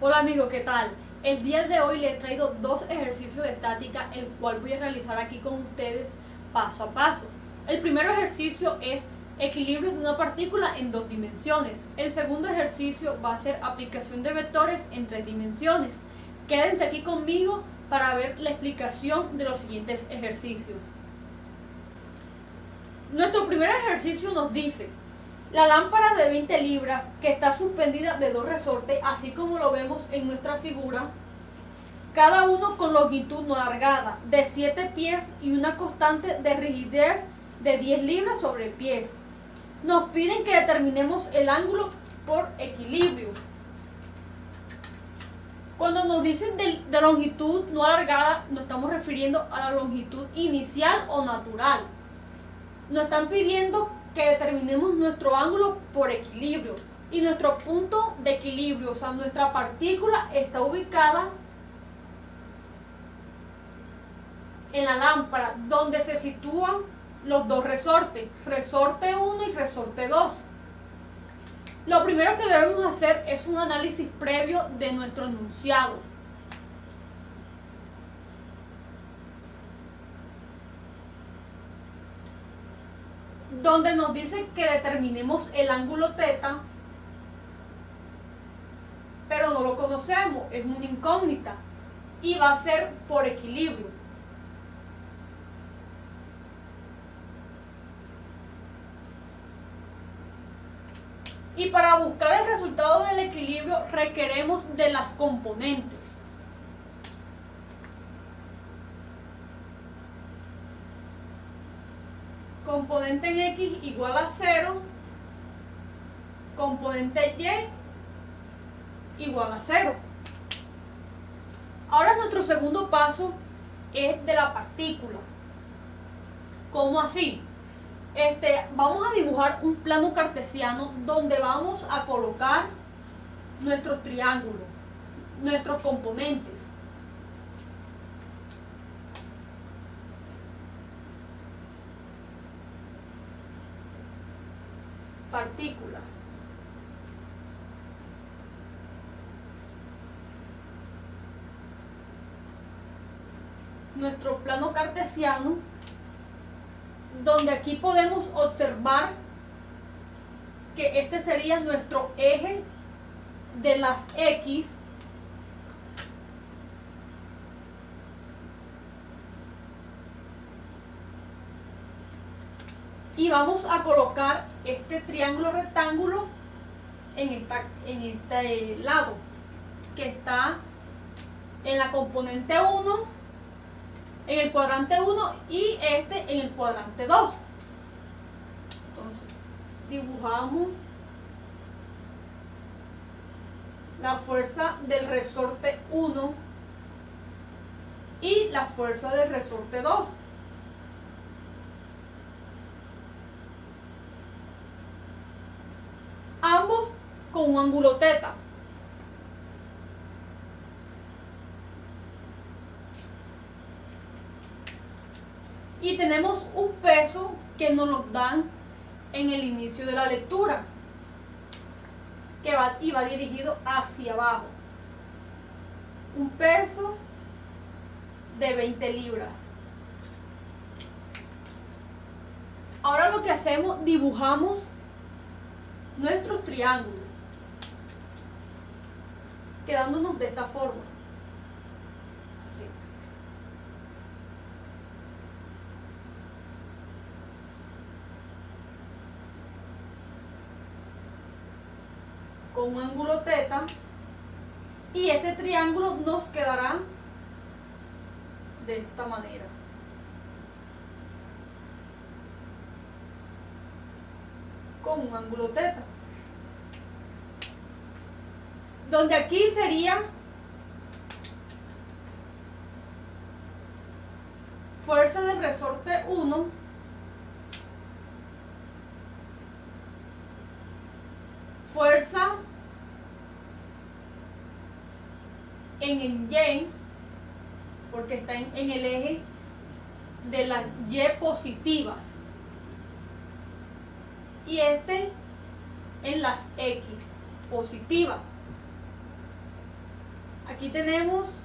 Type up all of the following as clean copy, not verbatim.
Hola amigos, ¿qué tal? El día de hoy les he traído dos ejercicios de estática, el cual voy a realizar aquí con ustedes paso a paso. El primer ejercicio es equilibrio de una partícula en dos dimensiones. El segundo ejercicio va a ser aplicación de vectores en tres dimensiones. Quédense aquí conmigo para ver la explicación de los siguientes ejercicios. Nuestro primer ejercicio nos dice: la lámpara de 20 libras que está suspendida de dos resortes, así como lo vemos en nuestra figura, cada uno con longitud no alargada de 7 pies y una constante de rigidez de 10 libras sobre pies. Nos piden que determinemos el ángulo por equilibrio. Cuando nos dicen de longitud no alargada, nos estamos refiriendo a la longitud inicial o natural. Nos están pidiendo que determinemos nuestro ángulo por equilibrio, y nuestro punto de equilibrio, o sea, nuestra partícula, está ubicada en la lámpara donde se sitúan los dos resortes, resorte 1 y resorte 2. Lo primero que debemos hacer es un análisis previo de nuestro enunciado. Donde nos dice que determinemos el ángulo θ, pero no lo conocemos, es una incógnita y va a ser por equilibrio. Y para buscar el resultado del equilibrio requeremos de las componentes. Componente en X igual a 0, componente Y igual a 0. Ahora nuestro segundo paso es de la partícula. ¿Cómo así? Vamos a dibujar un plano cartesiano donde vamos a colocar nuestros triángulos, nuestros componentes. Partícula. Nuestro plano cartesiano, donde aquí podemos observar que este sería nuestro eje de las X, y vamos a colocar este triángulo rectángulo en este lado, que está en la componente 1, en el cuadrante 1, y en el cuadrante 2. Entonces, dibujamos la fuerza del resorte 1 y la fuerza del resorte 2. Ambos con un ángulo θ. Y tenemos un peso que nos lo dan en el inicio de la lectura, que va dirigido hacia abajo. Un peso de 20 libras. Ahora lo que hacemos, dibujamos nuestros triángulos, quedándonos de esta forma. Así. Con un ángulo θ, y este triángulo nos quedará de esta manera. Con un ángulo θ, donde aquí sería fuerza del resorte 1 fuerza en el Y, porque está en el eje de las Y positivas, y en las X positivas. Aquí tenemos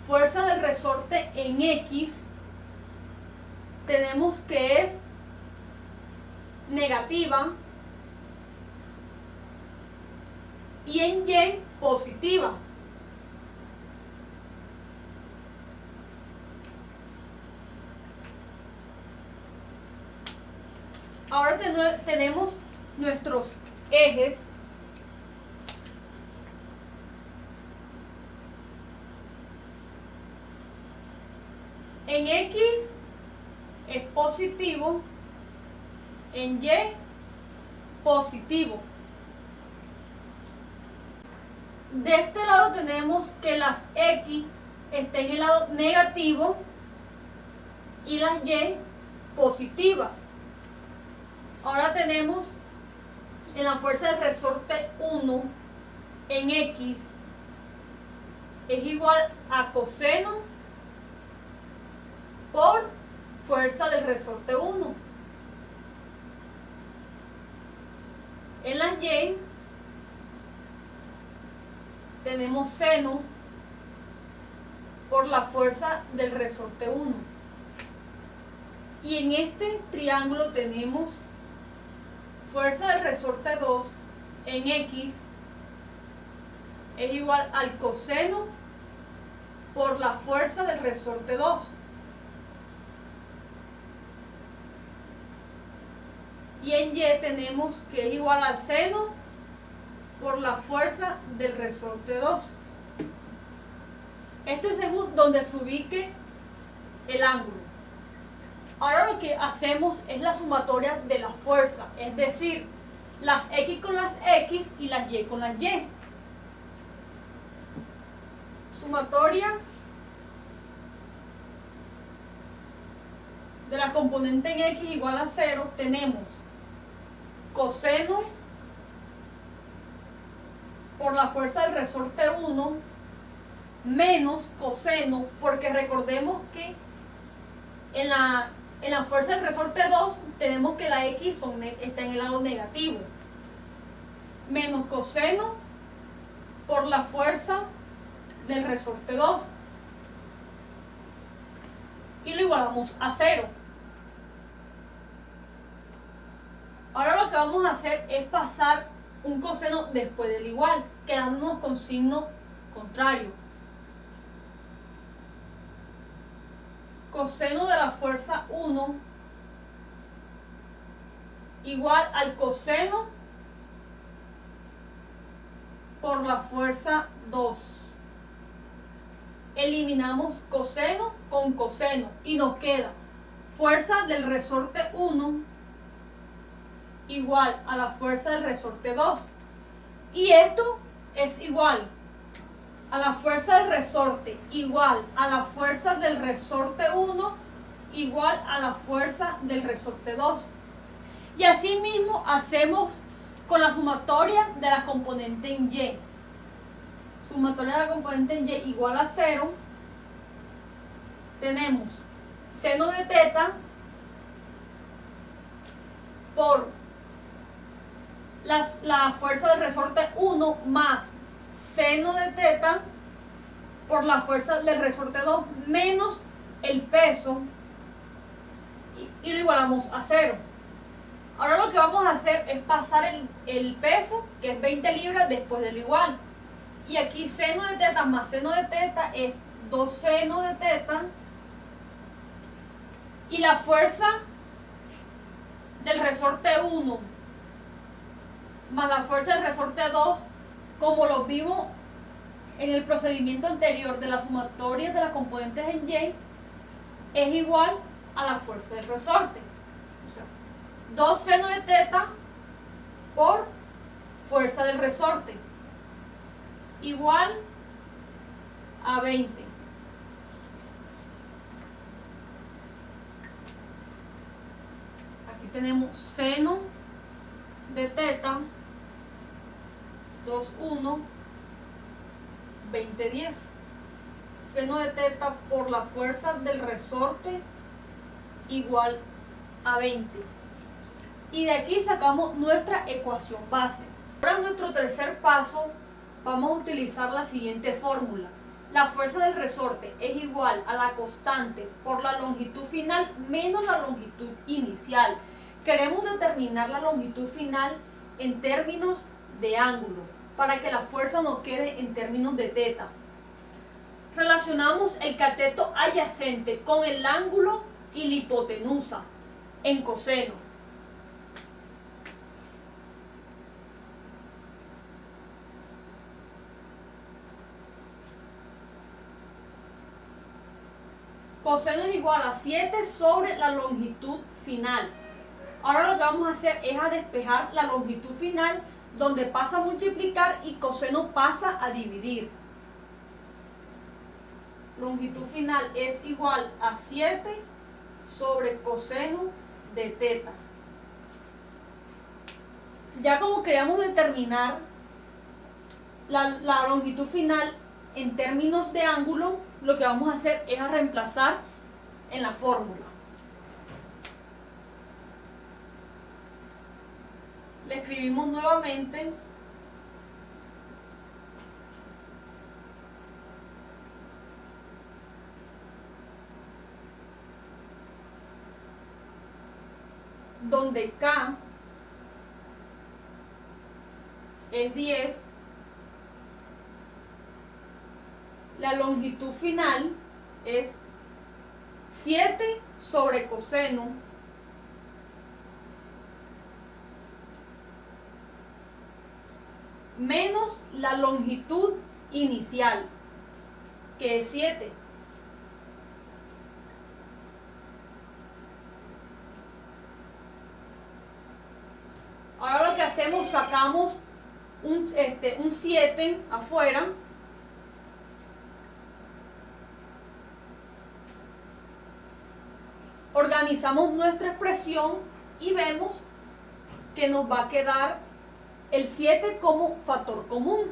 fuerza del resorte en X, tenemos que es negativa, y en Y positiva. Ahora tenemos nuestros ejes. En X es positivo, en Y positivo. De este lado tenemos que las X estén en el lado negativo y las Y positivas. Ahora tenemos en la fuerza del resorte 1 en X es igual a coseno por fuerza del resorte 1. En las Y tenemos seno por la fuerza del resorte 1. Y en este triángulo tenemos fuerza del resorte 2 en X es igual al coseno por la fuerza del resorte 2. Y en Y tenemos que es igual al seno por la fuerza del resorte 2. Esto es según donde se ubique el ángulo. Ahora lo que hacemos es la sumatoria de la fuerza, es decir, las X con las X y las Y con las Y. Sumatoria de la componente en X igual a 0, tenemos coseno por la fuerza del resorte 1 menos coseno, porque recordemos que en la fuerza del resorte 2 tenemos que la X está en el lado negativo, menos coseno por la fuerza del resorte 2 y lo igualamos a 0. Ahora lo que vamos a hacer es pasar un coseno después del igual, quedándonos con signo contrario. Coseno de la fuerza 1 igual al coseno por la fuerza 2. Eliminamos coseno con coseno y nos queda fuerza del resorte 1 igual a la fuerza del resorte 2. Y esto es igual a la fuerza del resorte igual a la fuerza del resorte 1 igual a la fuerza del resorte 2. Y así mismo hacemos con la sumatoria de la componente en Y. Sumatoria de la componente en Y igual a 0. Tenemos seno de teta por la fuerza del resorte 1 más seno de teta por la fuerza del resorte 2 menos el peso y lo igualamos a 0. Ahora lo que vamos a hacer es pasar el peso, que es 20 libras, después del igual. Y aquí seno de teta más seno de teta es 2 seno de teta. Y la fuerza del resorte 1 más la fuerza del resorte 2, como lo vimos en el procedimiento anterior de la sumatoria de las componentes en Y, es igual a la fuerza del resorte. O sea, 2 seno de teta por fuerza del resorte igual a 20. Aquí tenemos seno de teta 2,1 20,10. Seno de teta por la fuerza del resorte igual a 20. y de aquí sacamos nuestra ecuación base. Para nuestro tercer paso vamos a utilizar la siguiente fórmula. La fuerza del resorte es igual a la constante por la longitud final menos la longitud inicial. Queremos determinar la longitud final en términos de ángulo para que la fuerza nos quede en términos de teta. Relacionamos el cateto adyacente con el ángulo y la hipotenusa en coseno. Coseno es igual a 7 sobre la longitud final. Ahora lo que vamos a hacer es a despejar la longitud final, donde pasa a multiplicar y coseno pasa a dividir. Longitud final es igual a 7 sobre coseno de teta. Ya como queríamos determinar la longitud final en términos de ángulo, lo que vamos a hacer es a reemplazar en la fórmula. Le escribimos nuevamente donde K es 10, la longitud final es 7 sobre coseno menos la longitud inicial, que es 7. Ahora lo que hacemos, sacamos un 7 afuera. Organizamos nuestra expresión y vemos que nos va a quedar el 7 como factor común.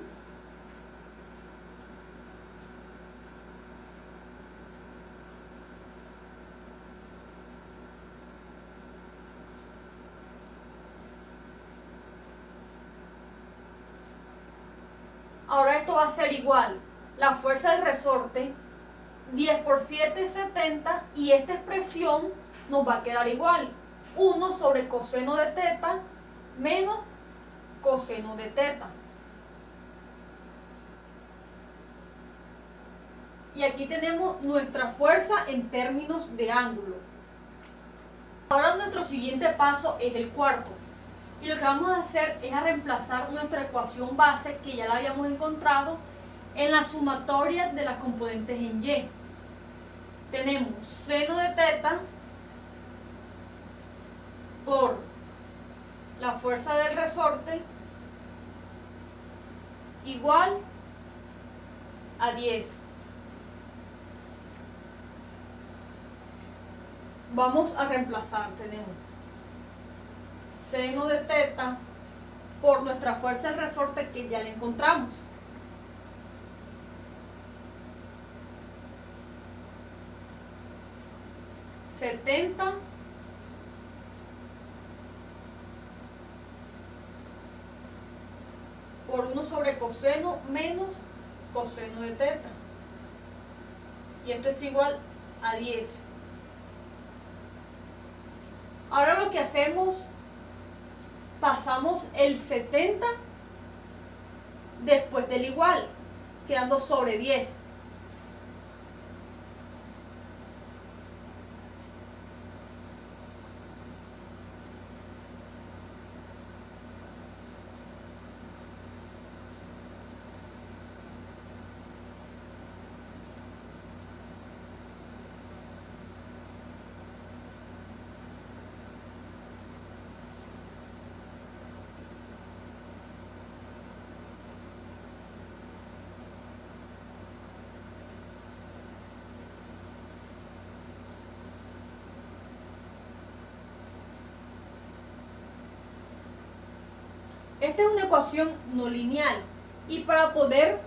Ahora esto va a ser igual. La fuerza del resorte 10 por 7 es 70 y esta expresión nos va a quedar igual. 1 sobre coseno de teta menos coseno de teta. Y aquí tenemos nuestra fuerza en términos de ángulo. Ahora nuestro siguiente paso es el cuarto. Y lo que vamos a hacer es a reemplazar nuestra ecuación base, que ya la habíamos encontrado, en la sumatoria de las componentes en Y. Tenemos seno de teta por la fuerza del resorte igual a 10. Vamos a reemplazar, tenemos seno de teta por nuestra fuerza del resorte, que ya la encontramos. $70 por 1 sobre coseno menos coseno de teta. Y esto es igual a 10. Ahora lo que hacemos, pasamos el 70 después del igual, quedando sobre 10. Esta es una ecuación no lineal y para poder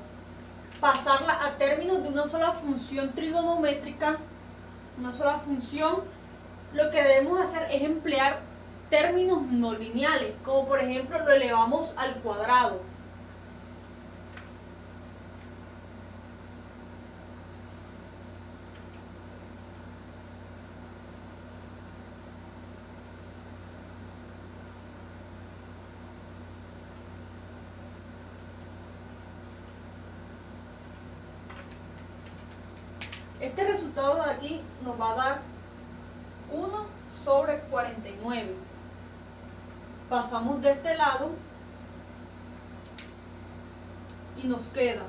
pasarla a términos de una sola función trigonométrica, una sola función, lo que debemos hacer es emplear términos no lineales, como por ejemplo lo elevamos al cuadrado. Este resultado de aquí nos va a dar 1 sobre 49. Pasamos de este lado y nos queda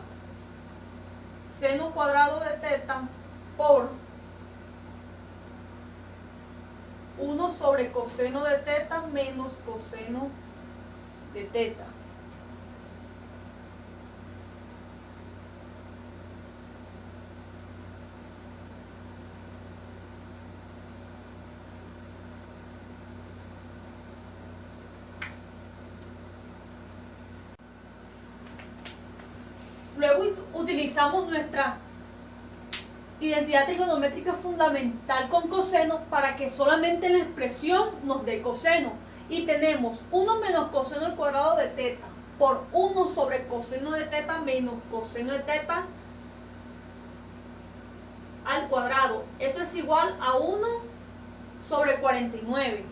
seno cuadrado de teta por 1 sobre coseno de teta menos coseno de teta. Luego utilizamos nuestra identidad trigonométrica fundamental con coseno para que solamente la expresión nos dé coseno. Y tenemos 1 menos coseno al cuadrado de teta por 1 sobre coseno de teta menos coseno de teta al cuadrado. Esto es igual a 1 sobre 49.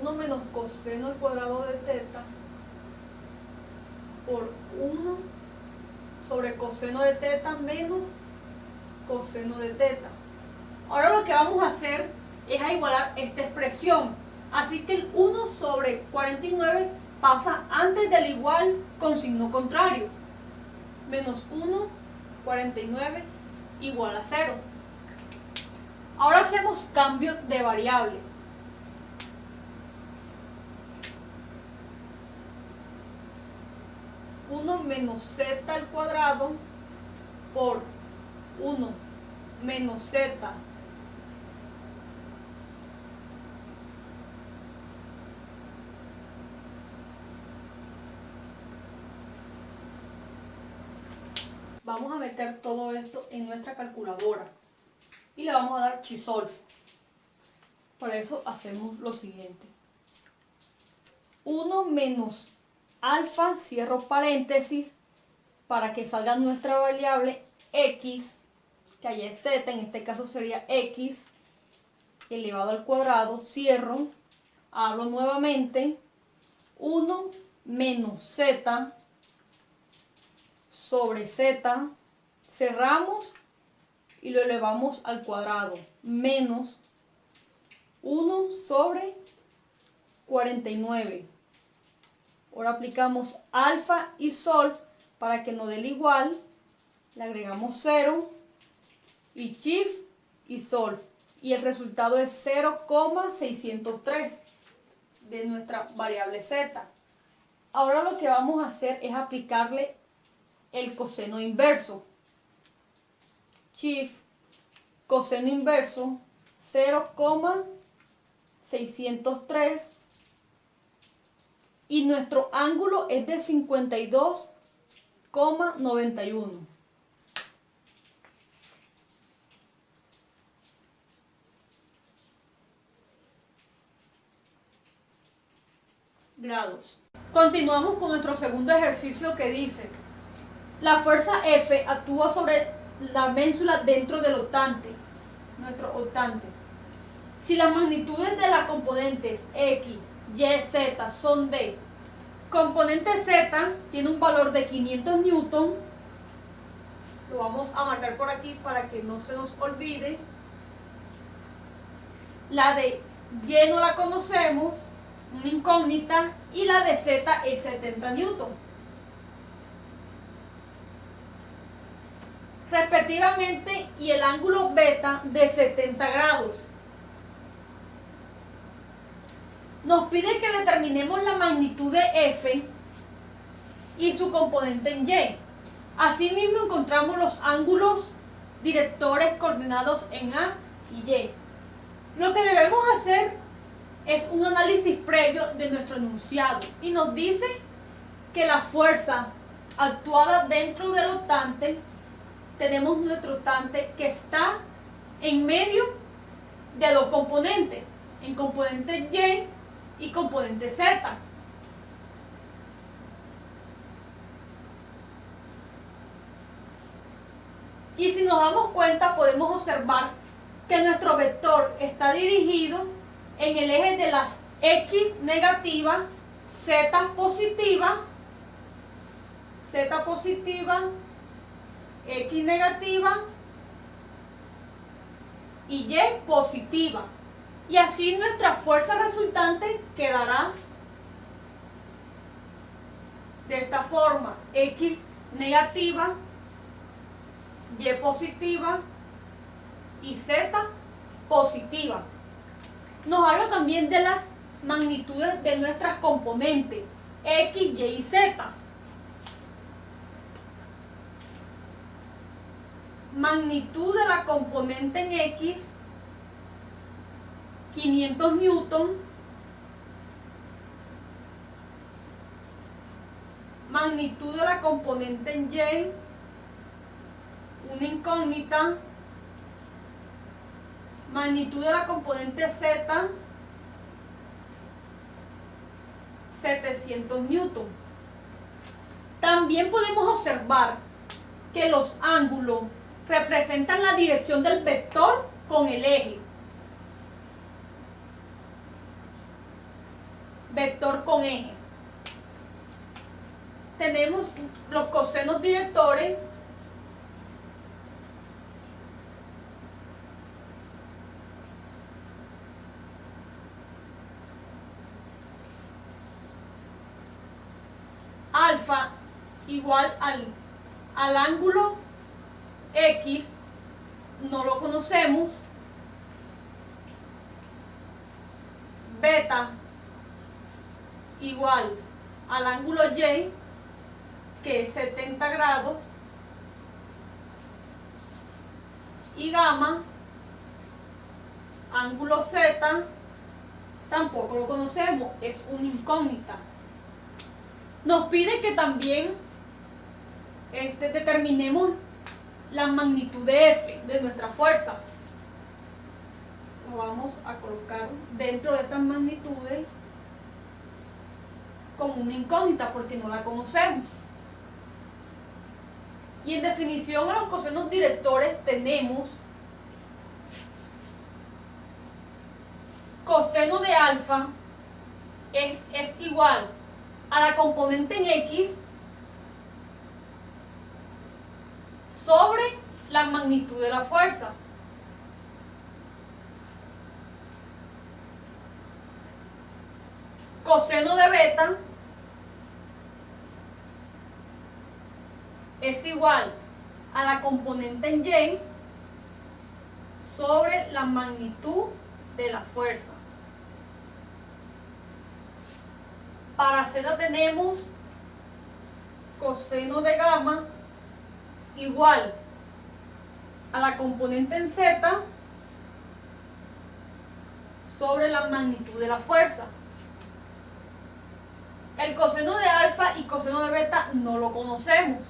1 menos coseno al cuadrado de teta por 1 sobre coseno de teta menos coseno de teta. Ahora lo que vamos a hacer es a igualar esta expresión. Así que el 1 sobre 49 pasa antes del igual con signo contrario. Menos 1, 49 igual a 0. Ahora hacemos cambio de variable. Menos z al cuadrado por 1 menos z vamos a meter todo esto en nuestra calculadora y le vamos a dar Chisolve. Por eso hacemos lo siguiente: 1 menos alfa, cierro paréntesis, para que salga nuestra variable x, que allá es z, en este caso sería x elevado al cuadrado, cierro, abro nuevamente, 1 menos z sobre z, cerramos y lo elevamos al cuadrado, menos 1 sobre 49. Ahora aplicamos alfa y solve para que nos dé el igual, le agregamos 0 y shift y solve y el resultado es 0,603 de nuestra variable z. Ahora lo que vamos a hacer es aplicarle el coseno inverso. Shift coseno inverso 0,603 y nuestro ángulo es de 52,91. Grados. Continuamos con nuestro segundo ejercicio que dice: la fuerza F actúa sobre la ménsula dentro del octante, nuestro octante. Si las magnitudes de las componentes X, Y, Z son de componente Z tiene un valor de 500 newton, lo vamos a marcar por aquí para que no se nos olvide. La de Y no la conocemos, una incógnita, y la de Z es 70 newton. Respectivamente, y el ángulo beta de 70 grados. Nos pide que determinemos la magnitud de F y su componente en Y. Asimismo encontramos los ángulos directores coordinados en A y Y. Lo que debemos hacer es un análisis previo de nuestro enunciado y nos dice que la fuerza actuada dentro del octante, tenemos nuestro octante que está en medio de dos componentes, en componente Y y componente Z. Y si nos damos cuenta, podemos observar que nuestro vector está dirigido en el eje de las X negativa, Z positiva, X negativa y Y positiva. Y así nuestra fuerza resultante quedará de esta forma: X negativa, Y positiva y Z positiva. Nos habla también de las magnitudes de nuestras componentes X, Y y Z. Magnitud de la componente en X, 500 newton. Magnitud de la componente en Y, una incógnita. Magnitud de la componente Z, 700 newton. También podemos observar que los ángulos representan la dirección del vector con el eje. Vector con eje. Tenemos los cosenos directores. Alfa igual al ángulo X, no lo conocemos. Beta igual al ángulo Y, que es 70 grados. Y gamma, ángulo Z, tampoco lo conocemos, es una incógnita. Nos pide que también determinemos la magnitud de F, de nuestra fuerza. Lo vamos a colocar dentro de estas magnitudes como una incógnita porque no la conocemos. Y en definición, a los cosenos directores tenemos coseno de alfa es igual a la componente en X sobre la magnitud de la fuerza. Coseno de beta es igual a la componente en Y sobre la magnitud de la fuerza. Para Z tenemos coseno de gamma igual a la componente en Z sobre la magnitud de la fuerza. El coseno de alfa y coseno de beta no lo conocemos.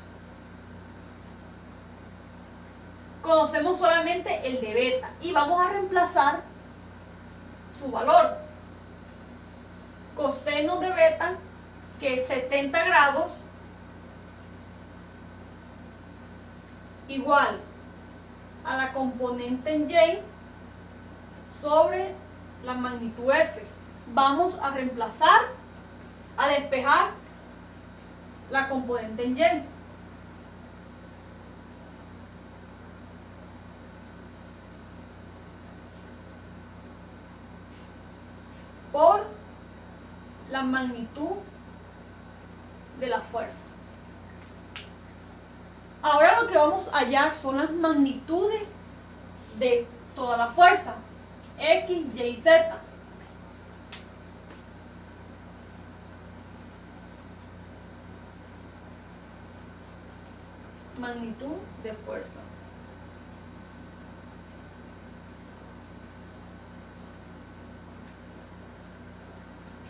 Conocemos solamente el de beta y vamos a reemplazar su valor. Coseno de beta, que es 70 grados, igual a la componente en Y sobre la magnitud F. Vamos a reemplazar, a despejar la componente en Y. Por la magnitud de la fuerza. Ahora lo que vamos a hallar son las magnitudes de toda la fuerza, X, Y y Z. Magnitud de fuerza.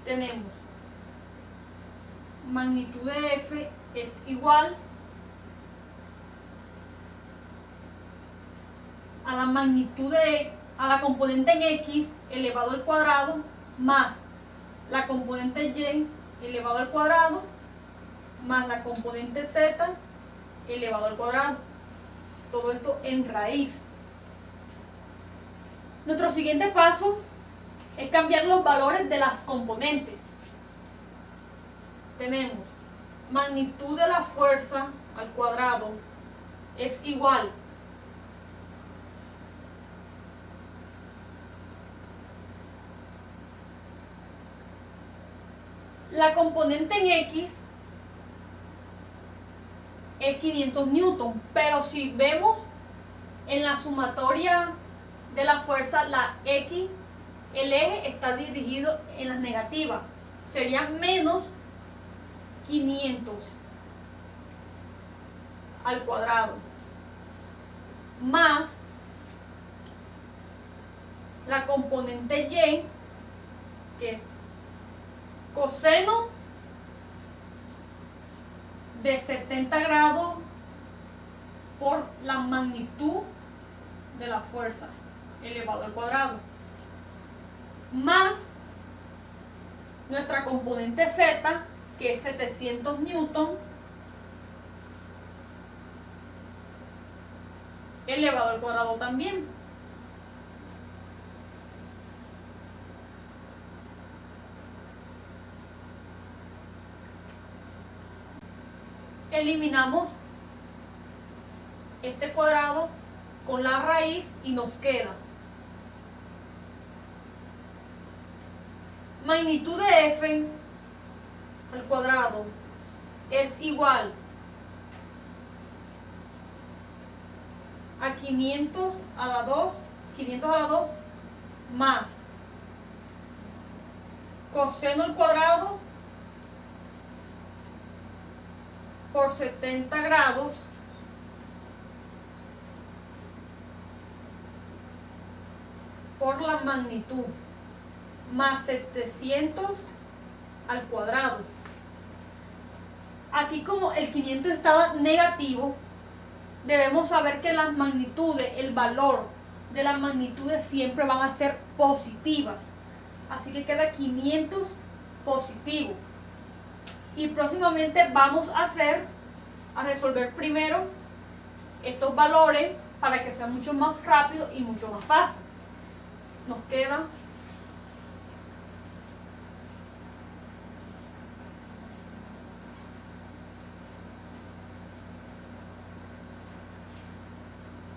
Tenemos magnitud de F es igual a la magnitud de a la componente en x elevado al cuadrado más la componente y elevado al cuadrado más la componente z elevado al cuadrado. Todo esto en raíz. Nuestro siguiente paso es cambiar los valores de las componentes. Tenemos magnitud de la fuerza al cuadrado es igual la componente en x es 500 newton, pero si vemos en la sumatoria de la fuerza, la x, el eje está dirigido en las negativas, sería menos 500 al cuadrado más la componente y, que es coseno de 70 grados por la magnitud de la fuerza elevado al cuadrado más nuestra componente z, que es 700 newton elevado al cuadrado también. Eliminamos este cuadrado con la raíz y nos queda magnitud de f al cuadrado es igual a 500 a la 2 más coseno al cuadrado por 70 grados por la magnitud más 700 al cuadrado. Aquí, como el 500 estaba negativo, debemos saber que las magnitudes, el valor de las magnitudes siempre van a ser positivas. Así que queda 500 positivo. Y próximamente vamos a resolver primero estos valores para que sea mucho más rápido y mucho más fácil. Nos queda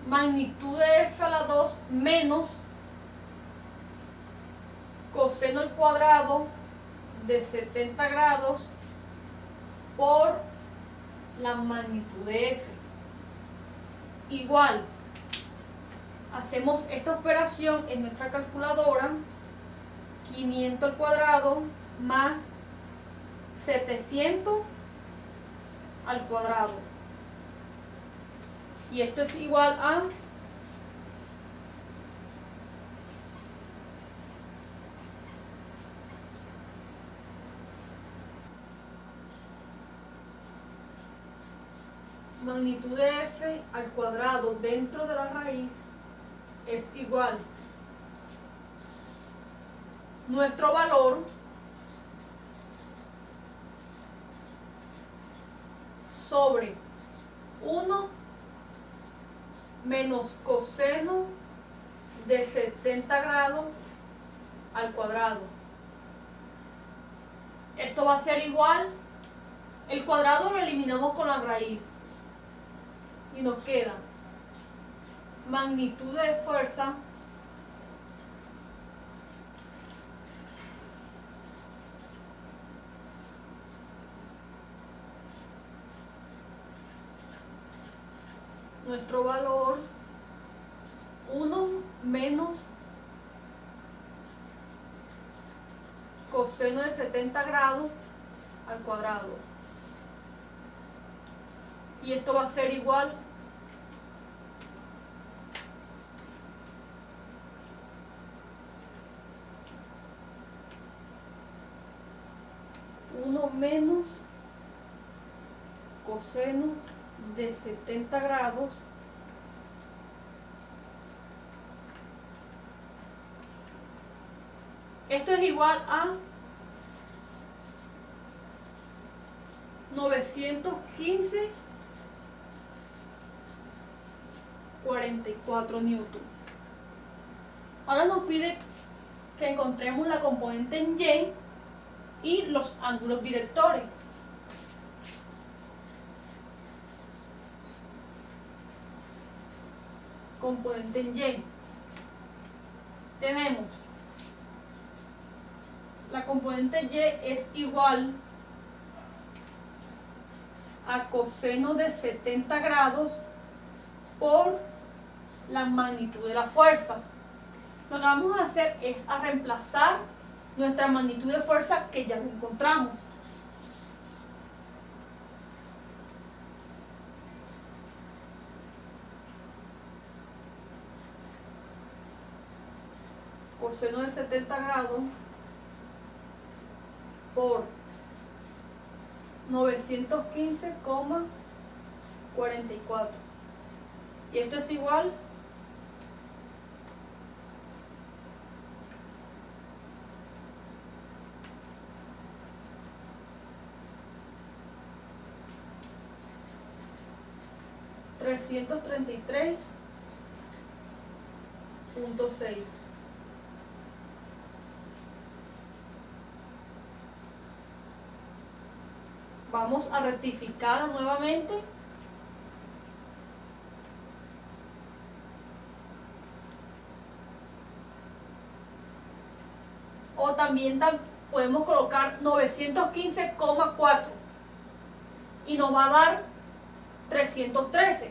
magnitud de f a la 2 menos coseno al cuadrado de 70 grados por la magnitud de f. Igual, hacemos esta operación en nuestra calculadora, 500 al cuadrado más 700 al cuadrado. Y esto es igual a magnitud de f al cuadrado dentro de la raíz es igual nuestro valor sobre 1 menos coseno de 70 grados al cuadrado. Esto va a ser igual, el cuadrado lo eliminamos con la raíz y nos queda magnitud de fuerza nuestro valor 1 menos coseno de 70 grados al cuadrado. Y esto va a ser igual menos coseno de 70 grados Esto es igual a 915,44 newton. Ahora nos pide que encontremos la componente en Y y los ángulos directores. Componente en Y. Tenemos la componente Y es igual a coseno de 70 grados por la magnitud de la fuerza. Lo que vamos a hacer es a reemplazar nuestra magnitud de fuerza que ya lo encontramos. Coseno de 70 grados por 915,44. Y esto es igual a 333,6. Vamos a rectificar nuevamente. O también podemos colocar 915,4 y nos va a dar 313.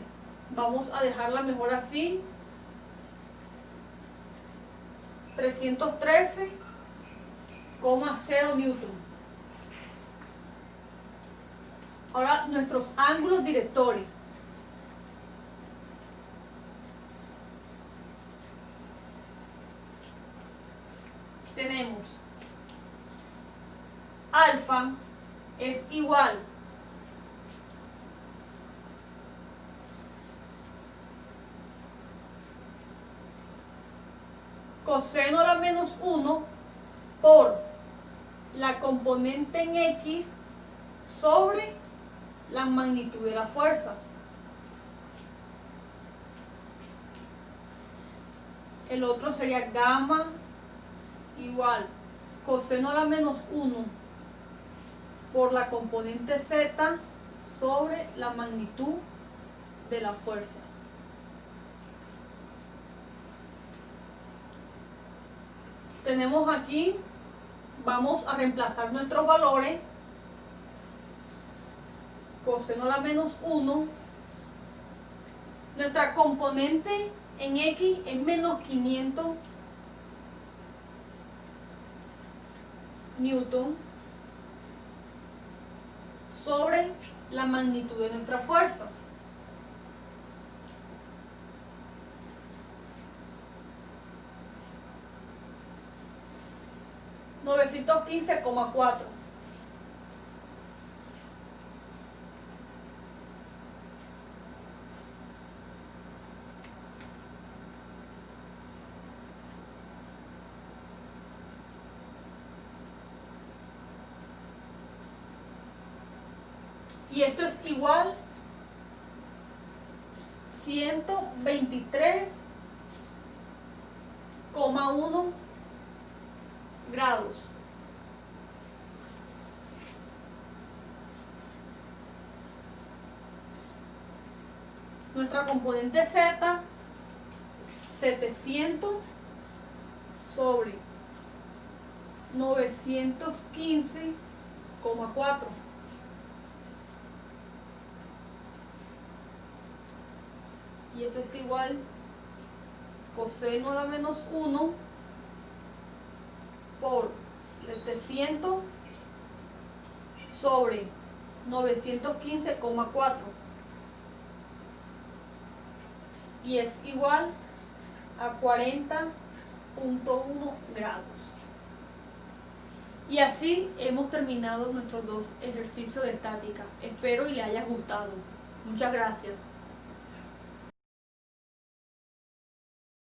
Vamos a dejarla mejor así. 313,0 newton. Ahora nuestros ángulos directores. Tenemos alfa es igual coseno a la menos 1 por la componente en X sobre la magnitud de la fuerza. El otro sería gamma igual coseno a la menos 1 por la componente Z sobre la magnitud de la fuerza. Tenemos aquí, vamos a reemplazar nuestros valores. Coseno a la menos 1. Nuestra componente en X es menos 500 newton sobre la magnitud de nuestra fuerza. $915,4. Y esto es igual 123,1 grados. Nuestra componente Z, 700 sobre 915,4. Y esto es igual coseno a la menos 1 por 700 sobre 915,4. Y es igual a 40,1 grados. Y así hemos terminado nuestros dos ejercicios de estática. Espero y les haya gustado. Muchas gracias.